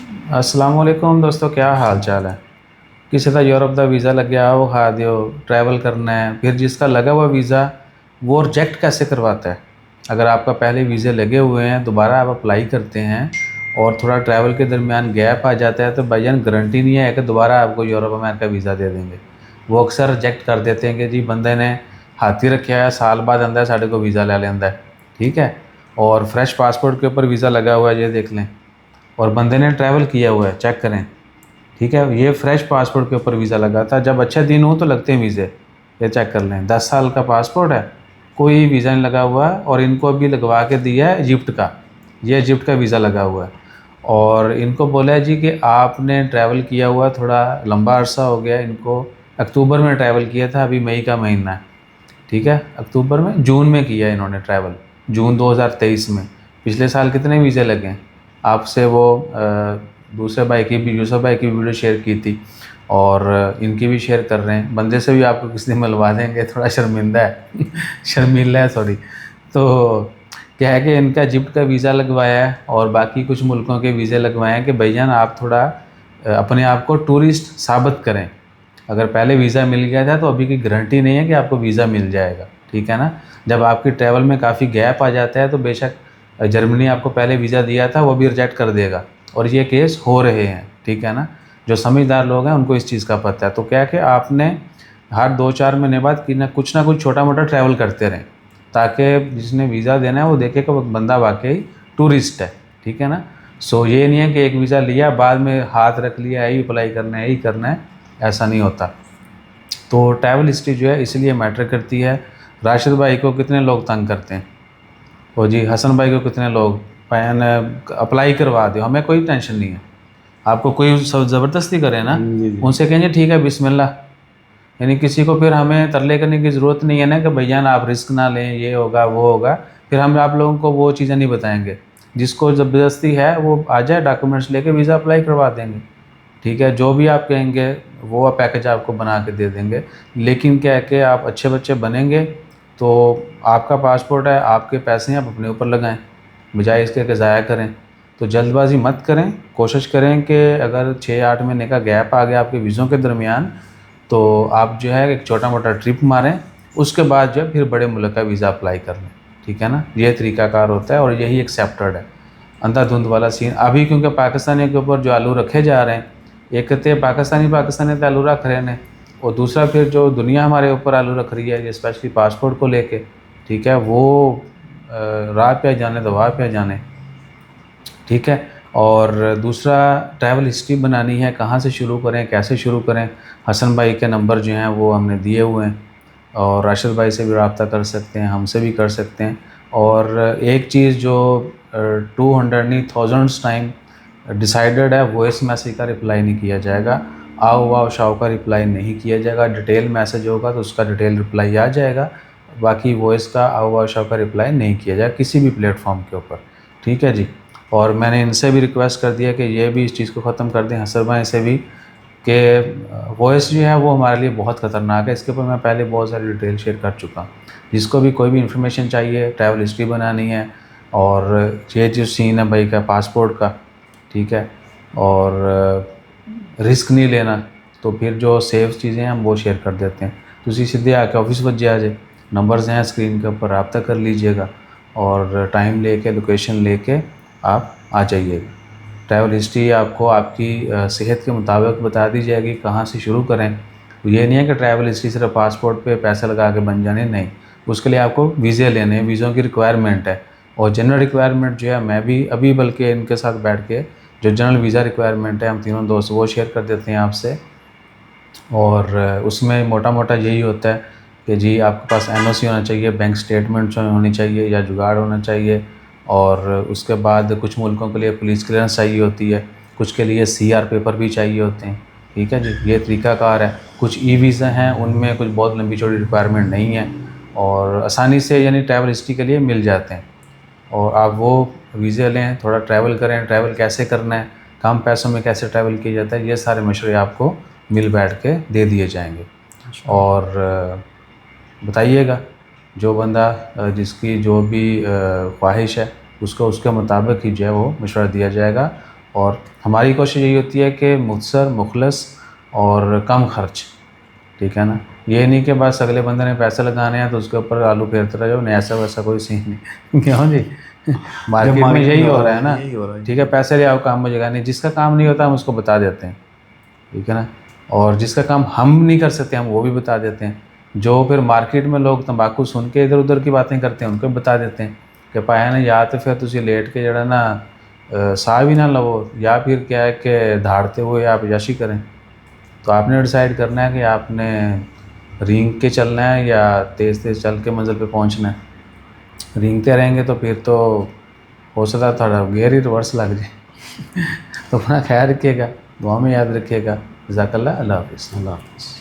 अस्सलाम वालेकुम दोस्तों, क्या हाल चाल है। किसी का यूरोप का वीज़ा लग गया वो खा दियो, ट्रैवल करना है, फिर जिसका लगा हुआ वीज़ा वो रिजेक्ट कैसे करवाता है। अगर आपका पहले वीज़े लगे हुए हैं, दोबारा आप अप्लाई करते हैं और थोड़ा ट्रैवल के दरमियान गैप आ जाता है, तो भाईजान गारंटी नहीं है कि दोबारा आपको यूरोप अमेरिका वीज़ा दे देंगे। वो अक्सर रिजेक्ट कर देते हैं कि जी बंदे ने हाथी रखा है, साल बाद आंदा है साढ़े को वीज़ा ले लेंदा है, ठीक है। और फ्रेश पासपोर्ट के ऊपर वीज़ा लगा हुआ है, ये देख लें। और बंदे ने ट्रैवल किया हुआ है, चेक करें, ठीक है। ये फ्रेश पासपोर्ट के ऊपर वीज़ा लगा था, जब अच्छे दिन हो तो लगते हैं वीज़े। ये चेक कर लें, 10 साल का पासपोर्ट है, कोई वीज़ा नहीं लगा हुआ है। और इनको अभी लगवा के दिया है इजिप्ट का, ये इजिप्ट का वीज़ा लगा हुआ है। और इनको बोला है जी कि आपने ट्रैवल किया हुआ थोड़ा लंबा अरसा हो गया। इनको अक्टूबर में ट्रैवल किया था, अभी मई का महीना है, ठीक है। अक्टूबर में, जून में किया इन्होंने ट्रैवल, जून 2023 में। पिछले साल कितने वीज़े लगे हैं। आपसे वो दूसरे भाई की भी, यूसुफ भाई की वीडियो शेयर की थी, और इनकी भी शेयर कर रहे हैं। बंदे से भी आपको किसी दिन मिलवा देंगे, थोड़ा शर्मिंदा है शर्मिला है सॉरी। तो क्या है कि इनका इजिप्ट का वीज़ा लगवाया है और बाकी कुछ मुल्कों के वीज़े लगवाए हैं कि भैया आप थोड़ा अपने आप को टूरिस्ट साबित करें। अगर पहले वीज़ा मिल गया था तो अभी की गारंटी नहीं है कि आपको वीज़ा मिल जाएगा, ठीक है ना। जब आपकी ट्रैवल में काफ़ी गैप आ जाता है तो बेशक जर्मनी आपको पहले वीज़ा दिया था वो भी रिजेक्ट कर देगा, और ये केस हो रहे हैं, ठीक है ना। जो समझदार लोग हैं उनको इस चीज़ का पता है। तो क्या है कि आपने हर 2-4 महीने बाद कि ना कुछ छोटा मोटा ट्रैवल करते रहें, ताकि जिसने वीज़ा देना है वो देखे कि वो बंदा वाकई टूरिस्ट है, ठीक है ना। सो ये नहीं है कि एक वीज़ा लिया बाद में हाथ रख लिया, यही अप्लाई करना है, यही करना है, ऐसा नहीं होता। तो ट्रैवल हिस्ट्री जो है इसलिए मैटर करती है। राशिद भाई को कितने लोग तंग करते हैं, और जी हसन भाई को कितने लोग पैन अप्लाई करवा दो, हमें कोई टेंशन नहीं है। आपको कोई सब ज़बरदस्ती करे ना, जी जी। उनसे कहेंगे ठीक है बिस्मिल्लाह। यानी किसी को फिर हमें तरले करने की ज़रूरत नहीं है ना कि भैया ना आप रिस्क ना लें, ये होगा वो होगा। फिर हम आप लोगों को वो चीज़ें नहीं बताएंगे। जिसको ज़बरदस्ती है वो आ जाए, डॉक्यूमेंट्स लेके वीज़ा अप्लाई करवा देंगे, ठीक है। जो भी आप कहेंगे वो पैकेज आपको बना के दे देंगे। लेकिन क्या है कि आप अच्छे बच्चे बनेंगे तो आपका पासपोर्ट है, आपके पैसे हैं, आप अपने ऊपर लगाएं, बजाय इसके कि ज़ाया करें। तो जल्दबाजी मत करें, कोशिश करें कि अगर 6-8 महीने का गैप आ गया आपके वीज़ों के दरमियान, तो आप जो है एक छोटा मोटा ट्रिप मारें, उसके बाद जो है फिर बड़े मुल्क का वीज़ा अप्लाई कर लें, ठीक है ना। ये तरीकाकार होता है और यही एक्सेप्टेड है। अंधाधुंध वाला सीन अभी, क्योंकि पाकिस्तानी के ऊपर जो आलू रखे जा रहे हैं, एक कहते हैं पाकिस्तानी तो आलू रख रहे हैं, और दूसरा फिर जो दुनिया हमारे ऊपर आलू रख रही है, स्पेशली पासपोर्ट को लेके, ठीक है, वो राह पे जाने तो वाह पे जाने, ठीक है। और दूसरा, ट्रैवल हिस्ट्री बनानी है, कहाँ से शुरू करें, कैसे शुरू करें। हसन भाई के नंबर जो हैं वो हमने दिए हुए हैं, और राशिद भाई से भी रब्ता कर सकते हैं, हमसे भी कर सकते हैं। और एक चीज़ जो 200 नहीं, थाउजेंड्स टाइम डिसाइडेड है, वॉइस मैसेज का रिप्लाई नहीं किया जाएगा, आओ वाओ शाओ का रिप्लाई नहीं किया जाएगा। डिटेल मैसेज होगा तो उसका डिटेल रिप्लाई आ जाएगा, बाकी वॉइस का आओ वाओ शाओ का रिप्लाई नहीं किया जाएगा किसी भी प्लेटफॉर्म के ऊपर, ठीक है जी। और मैंने इनसे भी रिक्वेस्ट कर दिया कि ये भी इस चीज़ को ख़त्म कर दें, हसन भाई से भी, कि वॉइस जो है वो हमारे लिए बहुत ख़तरनाक है। इसके ऊपर मैं पहले बहुत सारी डिटेल शेयर कर चुका हूँ। जिसको भी कोई भी इन्फॉर्मेशन चाहिए, ट्रैवल हिस्ट्री बनानी है, और ये जो सीन है भाई का पासपोर्ट का, ठीक है, और रिस्क नहीं लेना, तो फिर जो सेफ चीज़ें हैं हम वो शेयर कर देते हैं। तो सीधे आके ऑफिस वज्जे आ जाए, नंबर्स हैं स्क्रीन के ऊपर, रब्ता कर लीजिएगा, और टाइम लेके, लोकेशन लेके आप आ जाइएगा। ट्रैवल हिस्ट्री आपको आपकी सेहत के मुताबिक बता दी जाएगी कहाँ से शुरू करें। तो ये नहीं है कि ट्रैवल हिस्ट्री सिर्फ पासपोर्ट पे पैसे लगा के बन जाने, नहीं। उसके लिए आपको वीज़े लेने हैं, वीज़ों की रिक्वायरमेंट है। और जनरल रिक्वायरमेंट जो है, मैं भी अभी बल्कि इनके साथ बैठ के जो जनरल वीज़ा रिक्वायरमेंट है हम तीनों दोस्त वो शेयर कर देते हैं आपसे। और उसमें मोटा मोटा यही होता है कि जी आपके पास एनओसी होना चाहिए, बैंक स्टेटमेंट होनी चाहिए या जुगाड़ होना चाहिए, और उसके बाद कुछ मुल्कों के लिए पुलिस क्लियरेंस चाहिए होती है, कुछ के लिए सीआर पेपर भी चाहिए होते हैं, ठीक है जी। ये तरीकाकार है। कुछ ई वीज़ा हैं, उनमें कुछ बहुत लंबी चौड़ी रिक्वायरमेंट नहीं है, और आसानी से यानी ट्रैवल हिस्ट्री के लिए मिल जाते हैं। और आप वो वीज़े लें, थोड़ा ट्रैवल करें, ट्रैवल कैसे करना है, कम पैसों में कैसे ट्रैवल किया जाता है, ये सारे मशवरे आपको मिल बैठ के दे दिए जाएंगे। और बताइएगा, जो बंदा जिसकी जो भी ख्वाहिश है उसको उसके मुताबिक ही जो है वो मशवरा दिया जाएगा। और हमारी कोशिश यही होती है कि मुख्तसर, मुखलस और कम खर्च, ठीक है ना। ये नहीं कि बस अगले बंदे ने पैसे लगाने हैं तो उसके ऊपर आलू फेरते रह जाओ, नहीं ऐसा वैसा कोई सीन नहीं क्यों जी मार्केट में यही हो रहा है ना, यही हो रहा है। ठीक है। पैसे ले आओ, काम हो जाएगा। नहीं, जिसका काम नहीं होता हम उसको बता देते हैं, ठीक है ना। और जिसका काम हम नहीं कर सकते हम वो भी बता देते हैं। जो फिर मार्केट में लोग तंबाकू सुन के इधर उधर की बातें करते हैं उनको भी बता देते हैं कि पाया ना, या तो फिर तुसी लेट के जड़ा ना साह भी ना लवो, या फिर क्या है कि धाड़ते हुए आप याशी करें। तो आपने डिसाइड करना है कि आपने रेंग के चलना है या तेज़ तेज़ चल के मंजिल पे पहुंचना है। रेंगते रहेंगे तो फिर तो हो सकता है थोड़ा गियर ही रिवर्स लग जाए तो अपना ख्याल रखिएगा, दुआ में याद रखिएगा। जज़ाकल्लाह, अल्लाह हाफ़िज़। अल्लाह हाफ़िज़।